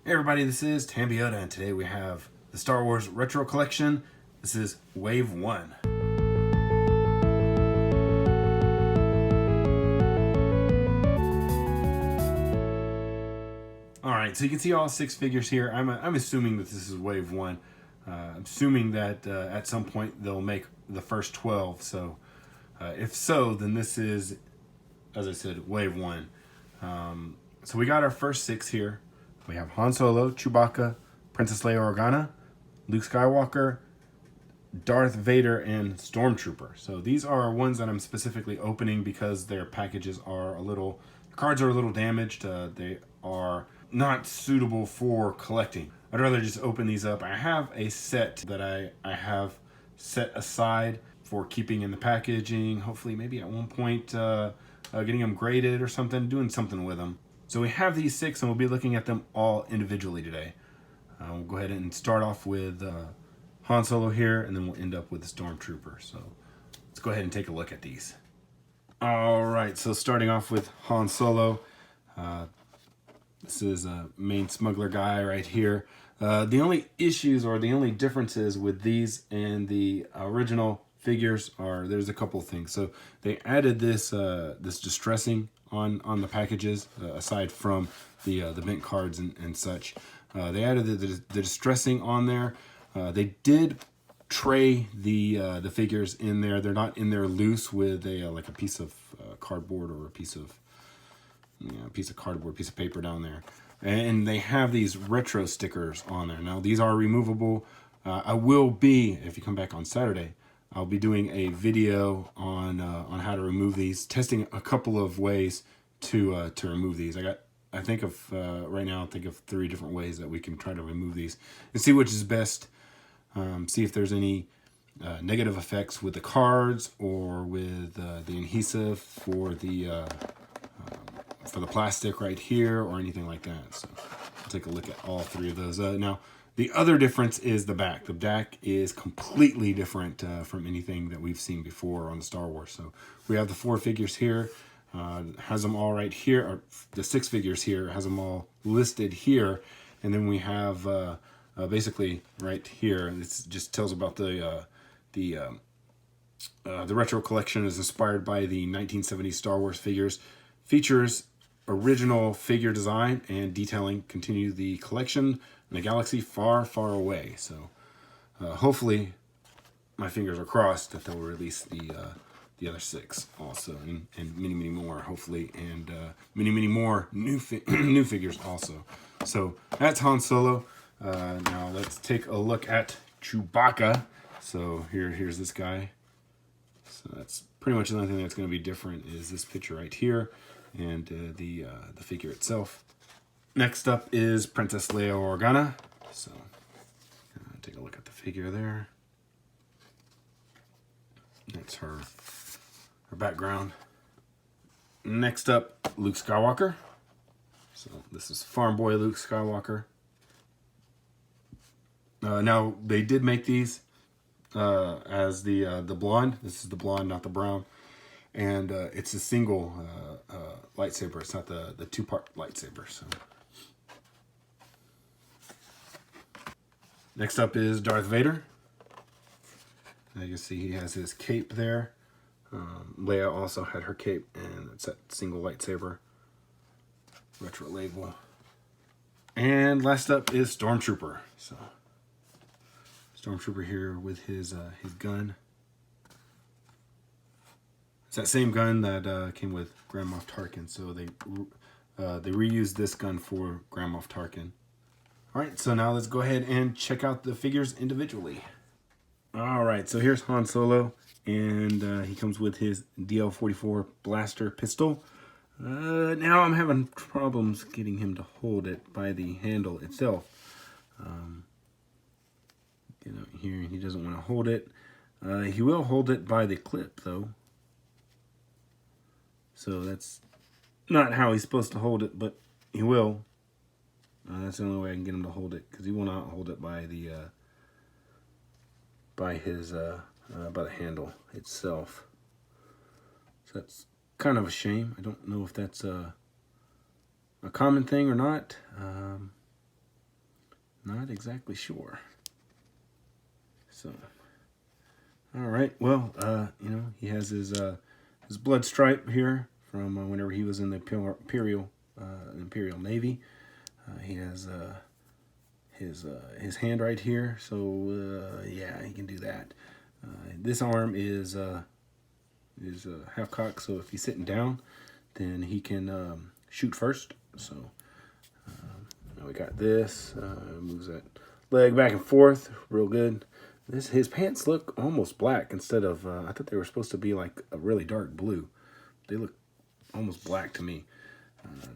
Hey everybody, this is Tambeyoda, and today we have the Star Wars Retro Collection. This is Wave 1. Alright, so you can see all 6 figures here. I'm assuming that this is Wave 1. I'm assuming that at some point they'll make the first 12, so if so, then this is, as I said, Wave 1. So we got our first 6 here. We have Han Solo, Chewbacca, Princess Leia Organa, Luke Skywalker, Darth Vader, and Stormtrooper. So these are ones that I'm specifically opening because their packages are the cards are a little damaged. They are not suitable for collecting. I'd rather just open these up. I have a set that I have set aside for keeping in the packaging. Hopefully maybe at one point getting them graded or something, doing something with them. So we have these 6, and we'll be looking at them all individually today. We'll go ahead and start off with Han Solo here, and then we'll end up with the Stormtrooper. So let's go ahead and take a look at these. All right, so starting off with Han Solo. This is a main smuggler guy right here. The only issues or the only differences with these and the original figures are there's a couple of things. So they added this this distressing on the packages, aside from the mint cards and such. They added the distressing on there. They did tray the figures in there. They're not in there loose with a like a piece of cardboard or a piece of cardboard, piece of paper down there. And they have these retro stickers on there. Now these are removable. I will be, if you come back on Saturday, I'll be doing a video on how to remove these, testing a couple of ways to remove these. I think of right now, I think of 3 different ways that we can try to remove these and see which is best. See if there's any negative effects with the cards or with the adhesive for the plastic right here or anything like that. So we'll take a look at all 3 of those. Now, the other difference is the back. The back is completely different from anything that we've seen before on the Star Wars. So we have the 4 figures here. Has them all right here. Or the 6 figures here has them all listed here. And then we have basically right here. This just tells about the retro collection is inspired by the 1970s Star Wars figures. Features original figure design and detailing. Continue the collection in a galaxy far, far away. So hopefully, my fingers are crossed that they'll release the other 6 also, and many, many more hopefully, and many, many more new figures also. So that's Han Solo. Now let's take a look at Chewbacca. So here's this guy. So that's pretty much the only thing that's going to be different is this picture right here, and the figure itself. Next up is Princess Leia Organa. So take a look at the figure there. That's her background. Next up, Luke Skywalker. So this is Farm Boy Luke Skywalker. Now they did make these as the blonde. This is the blonde, not the brown. And it's a single lightsaber. It's not the 2-part lightsaber. So next up is Darth Vader. Now you can see he has his cape there. Leia also had her cape, and it's that single lightsaber. Retro label. And last up is Stormtrooper. So Stormtrooper here with his gun. It's that same gun that came with Grand Moff Tarkin, so they reused this gun for Grand Moff Tarkin. All right, so now let's go ahead and check out the figures individually. All right, so here's Han Solo, and he comes with his DL-44 blaster pistol. Now I'm having problems getting him to hold it by the handle itself. Here he doesn't want to hold it. He will hold it by the clip, though. So that's not how he's supposed to hold it, but he will. That's the only way I can get him to hold it, because he will not hold it by the by the handle itself. So that's kind of a shame. I don't know if that's a common thing or not. not exactly sure. So, all right. Well, you know, he has his blood stripe here from whenever he was in the Imperial Navy. He has his hand right here, so yeah, he can do that. This arm is half cocked, so if he's sitting down, then he can shoot first. So now we got this. Moves that leg back and forth real good. His pants look almost black instead of I thought they were supposed to be like a really dark blue. They look almost black to me.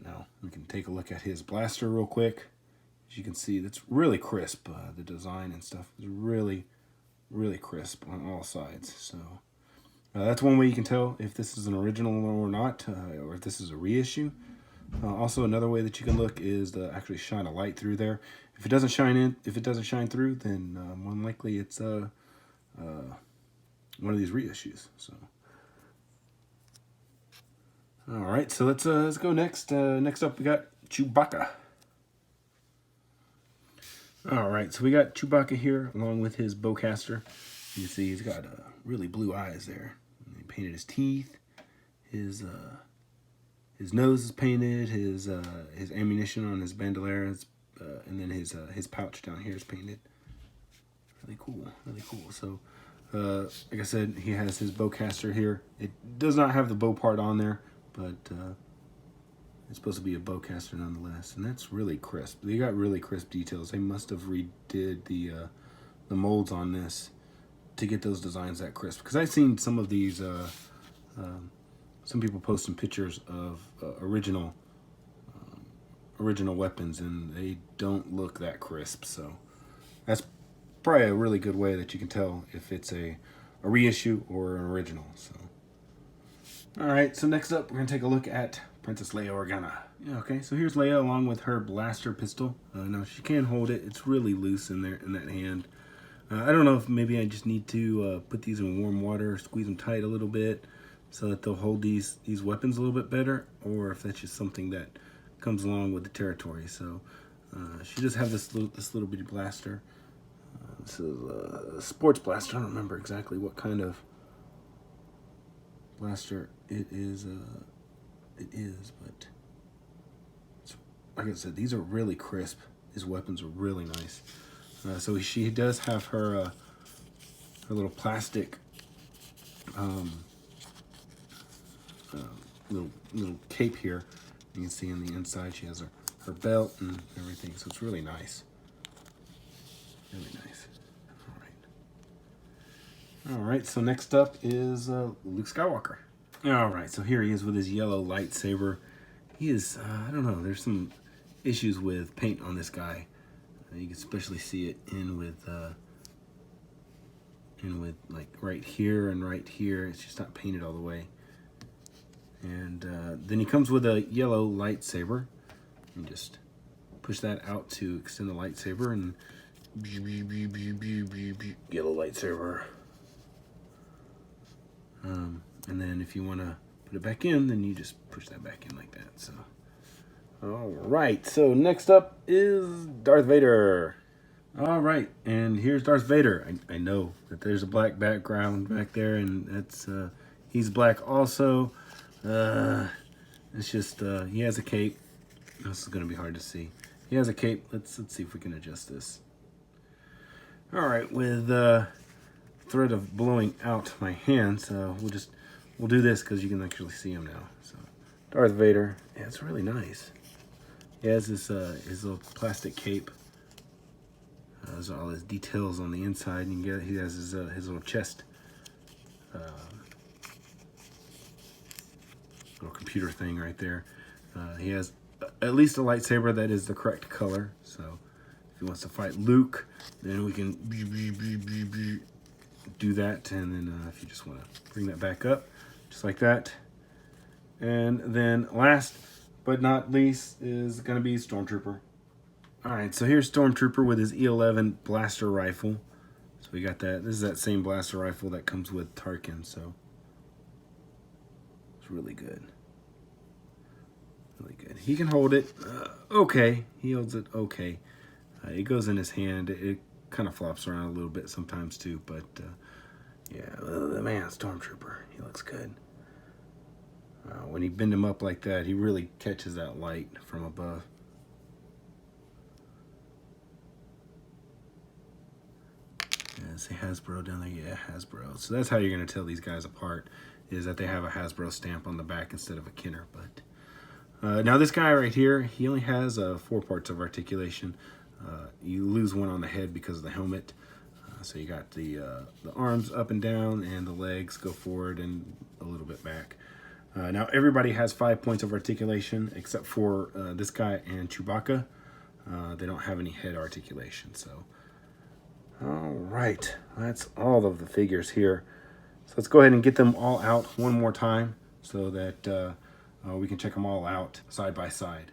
Now we can take a look at his blaster real quick. As you can see, that's really crisp. The design and stuff is really, really crisp on all sides. So that's one way you can tell if this is an original or not, or if this is a reissue. Also, another way that you can look is to actually shine a light through there. If it doesn't shine through, then more than likely it's one of these reissues. So, all right, so let's go next. Next up, we got Chewbacca. All right, so we got Chewbacca here along with his bowcaster. You see, he's got really blue eyes there. He painted his teeth. His nose is painted. His ammunition on his bandolier, and then his pouch down here is painted. Really cool, really cool. So, like I said, he has his bowcaster here. It does not have the bow part on there, but it's supposed to be a bowcaster nonetheless, and that's really crisp. They got really crisp details. They must have redid the molds on this to get those designs that crisp. Because I've seen some of these, some people posting pictures of original weapons, and they don't look that crisp. So that's probably a really good way that you can tell if it's a reissue or an original. So, all right. So next up, we're gonna take a look at Princess Leia Organa. Yeah, okay, so here's Leia along with her blaster pistol. Now she can hold it. It's really loose in there in that hand. I don't know if maybe I just need to put these in warm water, squeeze them tight a little bit, so that they'll hold these weapons a little bit better, or if that's just something that comes along with the territory. So she does have this little bitty blaster. This is a sports blaster. I don't remember exactly what kind of blaster it is. But it's, like I said, these are really crisp. These weapons are really nice. So she does have her little plastic little cape here. You can see on the inside she has her belt and everything. So it's really nice. Really nice. All right. So next up is Luke Skywalker. All right, so here he is with his yellow lightsaber. He is, I don't know, there's some issues with paint on this guy. You can especially see it in with like right here and right here. It's just not painted all the way. And then he comes with a yellow lightsaber. You just push that out to extend the lightsaber, and yellow lightsaber. And then if you want to put it back in, then you just push that back in like that. So, all right. So next up is Darth Vader. All right, and here's Darth Vader. I know that there's a black background back there, and that's he's black also. It's just he has a cape. This is gonna be hard to see. He has a cape. Let's see if we can adjust this. All right, with threat of blowing out my hands, we'll do this because you can actually see him now. So Darth Vader, yeah, it's really nice. He has this his little plastic cape. There's all his details on the inside. And he has his little chest, little computer thing right there. He has at least a lightsaber that is the correct color. So if he wants to fight Luke, then we can do that. And then if you just want to bring that back up, just like that. And then last but not least is going to be Stormtrooper. All right, so here's Stormtrooper with his E11 blaster rifle. So we got that. This is that same blaster rifle that comes with Tarkin, so it's really good. Really good. He can hold it okay. He holds it okay. It goes in his hand. It kind of flops around a little bit sometimes too, but yeah, the man, Stormtrooper, he looks good. When you bend him up like that, he really catches that light from above. Yeah, say Hasbro down there. Yeah, Hasbro. So that's how you're going to tell these guys apart, is that they have a Hasbro stamp on the back instead of a Kenner. But now this guy right here, he only has 4 parts of articulation. You lose one on the head because of the helmet. So you got the arms up and down, and the legs go forward and a little bit back. Now everybody has 5 points of articulation except for this guy and Chewbacca. They don't have any head articulation. So, all right, that's all of the figures here. So let's go ahead and get them all out one more time so that we can check them all out side by side.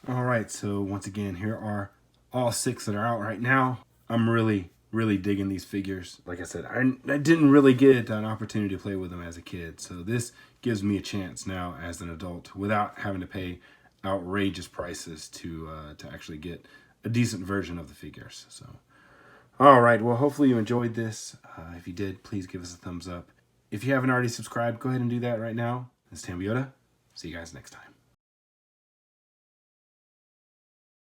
All right, so once again, here are all 6 that are out right now. I'm really digging these figures. Like I said, I didn't really get an opportunity to play with them as a kid, so this gives me a chance now as an adult without having to pay outrageous prices to actually get a decent version of the figures. So, all right, well, hopefully you enjoyed this. If you did, please give us a thumbs up. If you haven't already subscribed, go ahead and do that right now. This is Tambeyoda. See you guys next time.